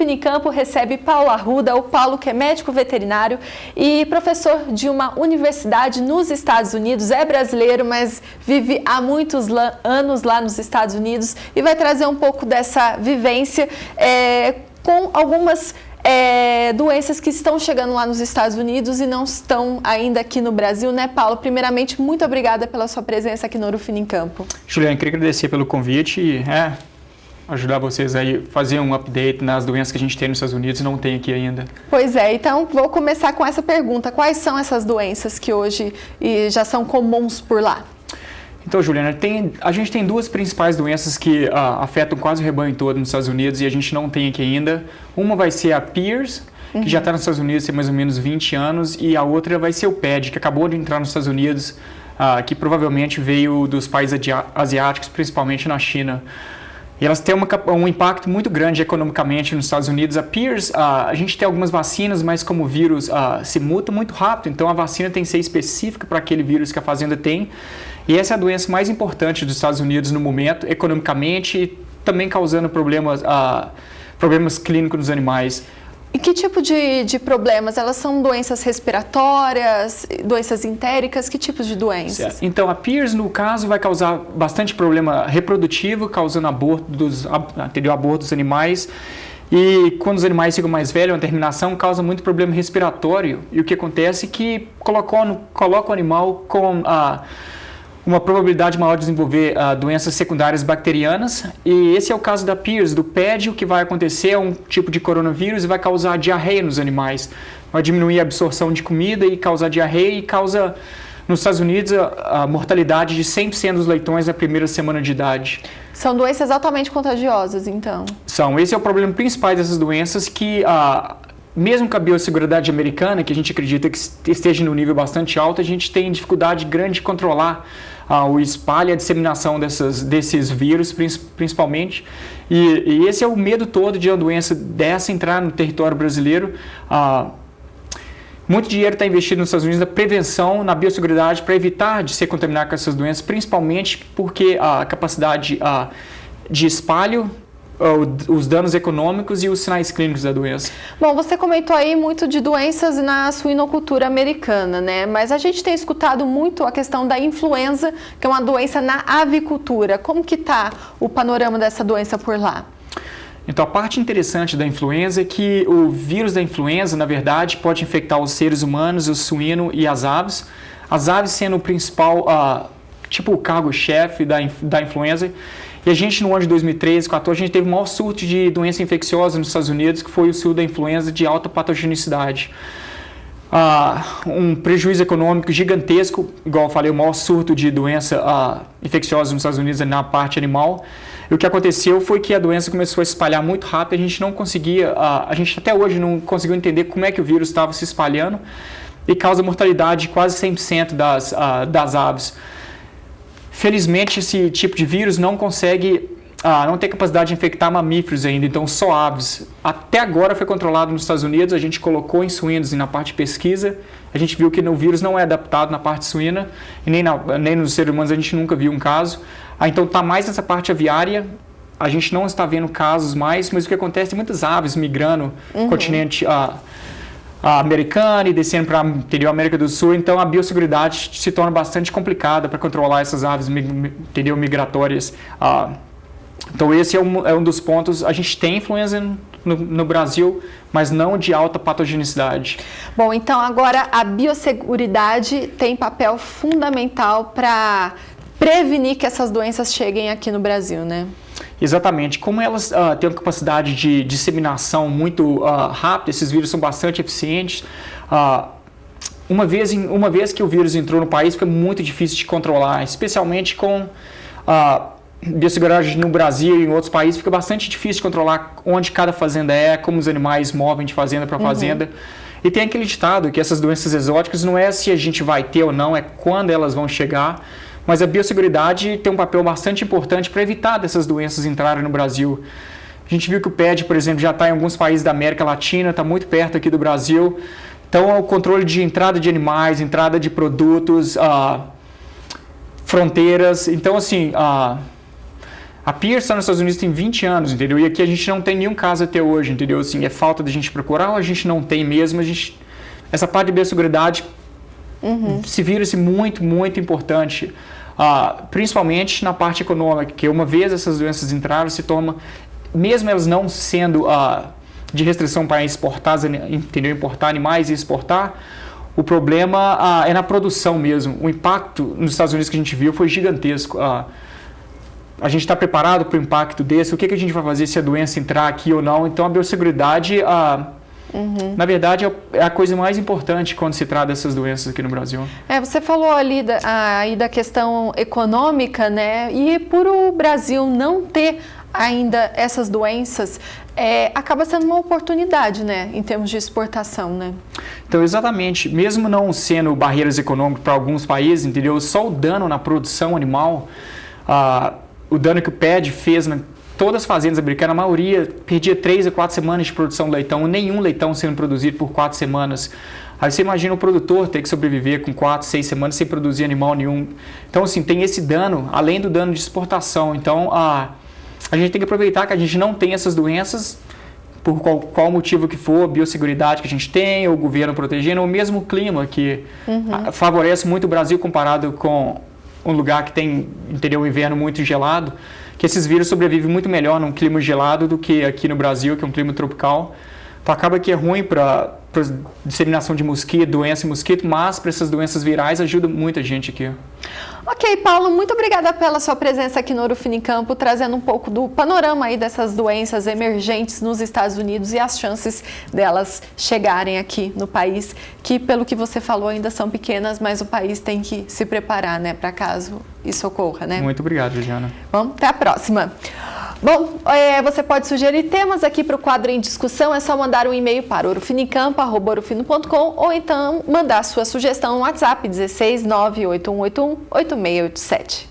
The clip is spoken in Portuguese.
Finicampo recebe Paulo Arruda, o Paulo que é médico veterinário e professor de uma universidade nos Estados Unidos, é brasileiro, mas vive há muitos anos lá nos Estados Unidos e vai trazer um pouco dessa vivência com algumas doenças que estão chegando lá nos Estados Unidos e não estão ainda aqui no Brasil, né, Paulo? Primeiramente, muito obrigada pela sua presença aqui no Urufinicampo. Juliana, queria agradecer pelo convite e ajudar vocês aí a fazer um update nas doenças que a gente tem nos Estados Unidos e não tem aqui ainda. Pois é, então vou começar com essa pergunta. Quais são essas doenças que hoje já são comuns por lá? Então, Juliana, a gente tem duas principais doenças que afetam quase o rebanho todo nos Estados Unidos e a gente não tem aqui ainda. Uma vai ser a PIRS, que já está nos Estados Unidos há mais ou menos 20 anos, e a outra vai ser o PED, que acabou de entrar nos Estados Unidos, que provavelmente veio dos países asiáticos, principalmente na China. E elas têm um impacto muito grande economicamente nos Estados Unidos. A PIRS, a gente tem algumas vacinas, mas como o vírus se muta muito rápido, então a vacina tem que ser específica para aquele vírus que a fazenda tem. E essa é a doença mais importante dos Estados Unidos no momento, economicamente, e também causando problemas clínicos nos animais. E que tipo de problemas? Elas são doenças respiratórias, doenças entéricas? Que tipos de doenças? Certo. Então, a PIRS, no caso, vai causar bastante problema reprodutivo, causando aborto dos animais. E quando os animais ficam mais velhos, a terminação causa muito problema respiratório. E o que acontece é que coloca o animal com uma probabilidade maior de desenvolver doenças secundárias bacterianas, e esse é o caso da PIRS. Do PED, o que vai acontecer é um tipo de coronavírus e vai causar diarreia nos animais, vai diminuir a absorção de comida e causar diarreia, e causa, nos Estados Unidos, a mortalidade de 100% dos leitões na primeira semana de idade. São doenças altamente contagiosas, então? São. Esse é o problema principal dessas doenças, que mesmo com a biosseguridade americana, que a gente acredita que esteja no nível bastante alto, a gente tem dificuldade grande de controlar o espalho e a disseminação desses vírus, principalmente. E esse é o medo todo de uma doença dessa entrar no território brasileiro. Muito dinheiro está investido nos Estados Unidos na prevenção, na biosseguridade, para evitar de ser contaminado com essas doenças, principalmente porque a capacidade de espalho, os danos econômicos e os sinais clínicos da doença. Bom, você comentou aí muito de doenças na suinocultura americana, né? Mas a gente tem escutado muito a questão da influenza, que é uma doença na avicultura. Como que está o panorama dessa doença por lá? Então, a parte interessante da influenza é que o vírus da influenza, na verdade, pode infectar os seres humanos, o suíno e as aves. As aves sendo o principal, o cargo-chefe da influenza. E a gente, no ano de 2013, 2014, a gente teve o maior surto de doença infecciosa nos Estados Unidos, que foi o surto da influenza de alta patogenicidade. Um prejuízo econômico gigantesco, igual eu falei, o maior surto de doença infecciosa nos Estados Unidos é na parte animal. E o que aconteceu foi que a doença começou a se espalhar muito rápido, a gente não conseguia, a gente até hoje não conseguiu entender como é que o vírus estava se espalhando, e causa mortalidade de quase 100% das aves. Felizmente, esse tipo de vírus não tem capacidade de infectar mamíferos ainda, então só aves. Até agora foi controlado nos Estados Unidos, a gente colocou em suínos e na parte de pesquisa, a gente viu que o vírus não é adaptado na parte suína, e nem nos seres humanos a gente nunca viu um caso. Então está mais nessa parte aviária, a gente não está vendo casos mais, mas o que acontece, tem muitas aves migrando no continente americana e descendo para a América do Sul, então a biosseguridade se torna bastante complicada para controlar essas aves migratórias. Então esse é um dos pontos. A gente tem influenza no Brasil, mas não de alta patogenicidade. Bom, então agora a biosseguridade tem papel fundamental para prevenir que essas doenças cheguem aqui no Brasil, né? Exatamente. Como elas têm uma capacidade de disseminação muito rápida, esses vírus são bastante eficientes. Uma vez que o vírus entrou no país, fica muito difícil de controlar, especialmente com biosseguridade no Brasil e em outros países, fica bastante difícil de controlar onde cada fazenda como os animais movem de fazenda para fazenda. E tem aquele ditado que essas doenças exóticas não é se a gente vai ter ou não, é quando elas vão chegar. Mas a biosseguridade tem um papel bastante importante para evitar dessas doenças entrarem no Brasil. A gente viu que o PED, por exemplo, já está em alguns países da América Latina, está muito perto aqui do Brasil. Então, o controle de entrada de animais, entrada de produtos, fronteiras. Então, assim, A Pearson nos Estados Unidos tem 20 anos, entendeu? E aqui a gente não tem nenhum caso até hoje, entendeu? Assim, é falta de a gente procurar ou a gente não tem mesmo. Essa parte de biosseguridade se vira-se muito, muito importante, principalmente na parte econômica, que uma vez essas doenças entraram, se torna, mesmo elas não sendo de restrição para exportar, entendeu? Importar animais e exportar, o problema é na produção mesmo. O impacto nos Estados Unidos que a gente viu foi gigantesco. A gente está preparado para o impacto desse? O que a gente vai fazer se a doença entrar aqui ou não? Então, a biosseguridade, na verdade, é a coisa mais importante quando se trata dessas doenças aqui no Brasil. Você falou ali da questão econômica, né? E por o Brasil não ter ainda essas doenças, acaba sendo uma oportunidade, né? Em termos de exportação, né? Então, exatamente. Mesmo não sendo barreiras econômicas para alguns países, entendeu? Só o dano na produção animal... o dano que o PED fez em todas as fazendas americanas, a maioria perdia 3 a 4 semanas de produção de leitão, nenhum leitão sendo produzido por 4 semanas. Aí você imagina o produtor ter que sobreviver com 4, 6 semanas sem produzir animal nenhum. Então, assim, tem esse dano, além do dano de exportação. Então, a gente tem que aproveitar que a gente não tem essas doenças, por qual motivo que for, a biosseguridade que a gente tem, ou o governo protegendo, ou mesmo o clima, que favorece muito o Brasil comparado com um lugar que tem, entendeu, um inverno muito gelado, que esses vírus sobrevivem muito melhor num clima gelado do que aqui no Brasil, que é um clima tropical. Então acaba que é ruim para disseminação de mosquito, doença em mosquito, mas para essas doenças virais ajuda muita gente aqui. Ok, Paulo, muito obrigada pela sua presença aqui no Ouro Fino em Campo, trazendo um pouco do panorama aí dessas doenças emergentes nos Estados Unidos e as chances delas chegarem aqui no país, que pelo que você falou ainda são pequenas, mas o país tem que se preparar, né, para caso isso ocorra, né? Muito obrigado, Juliana. Bom, até a próxima. Bom, você pode sugerir temas aqui para o quadro em discussão, é só mandar um e-mail para ourofinincampo@ourofino.com ou então mandar sua sugestão no WhatsApp 16 98181 8687.